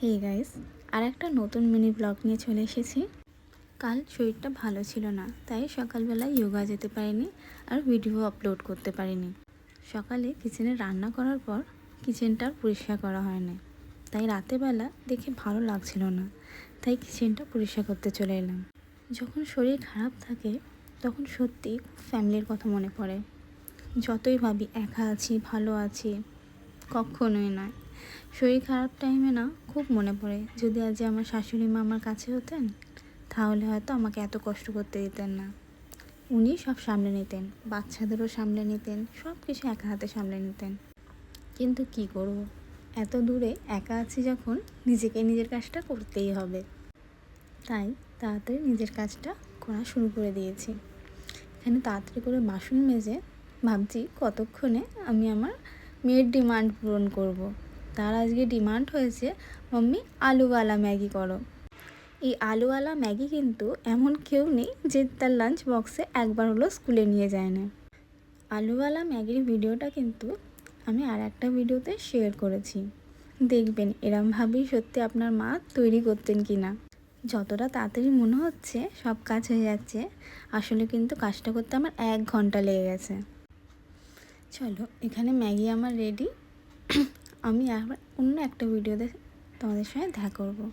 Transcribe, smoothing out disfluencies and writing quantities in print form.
Hey guys, আর একটা নতুন mini blog নিয়ে চলে এসেছি। কাল শরীরটা ভালো ছিল না, তাই সকালবেলা যোগা যেতে পারিনি আর ভিডিও আপলোড করতে পারিনি। সকালে কিচেনে রান্না করার পর কিচেনটা পরিষ্কার করা হয়নি, তাই রাতেরবেলা দেখে ভালো লাগছিল না, তাই কিচেনটা পরিষ্কার করতে চলে এলাম। যখন শরীর খারাপ থাকে তখন সত্যি ফ্যামিলির কথা মনে পড়ে। যতই ভাবি একা আছি, ভালো আছি, কখনোই নয়। শরীর খারাপ টাইমে না খুব মনে পড়ে, যদি আজ আমার শাশুড়ি মা আমার কাছে হতেন তাহলে হয়তো আমাকে এত কষ্ট করতে দিতেন না। উনি সব সামলে নিতেন, বাচ্চাদেরও সামলে নিতেন, সব কিছু একা হাতে সামলে নিতেন। কিন্তু কি করব, এত দূরে একা আছি যখন, নিজেকে নিজের কাজটা করতেই হবে। তাই তাড়াতাড়ি নিজের কাজটা করা শুরু করে দিয়েছি। এখানে তাড়াতাড়ি করে বাসন মেজে ভাবছি কতক্ষণে আমি আমার মেয়ের ডিমান্ড পূরণ করব। তার আজকে ডিমান্ড হয়েছে, মাম্মি আলুওয়ালা ম্যাগি করো। এই আলুওয়ালা ম্যাগি কিন্তু এমন কেউ নেই যে তার লাঞ্চ বক্সে একবার হলো স্কুলে নিয়ে যায় না। আলুওয়ালা ম্যাগির ভিডিওটা কিন্তু আমি আর একটা ভিডিওতে শেয়ার করেছি, দেখবেন এরমভাবেই সত্যি আপনার মা তৈরি করতেন কি না। যতটা তাড়াতাড়ি মনে হচ্ছে সব কাজ হয়ে যাচ্ছে, আসলে কিন্তু কাজটা করতে আমার 1 ঘন্টা লেগে গেছে। চলো, এখানে ম্যাগি আমার রেডি। আমি আবার অন্য একটা ভিডিওতে তোমাদের সঙ্গে দেখা করবো।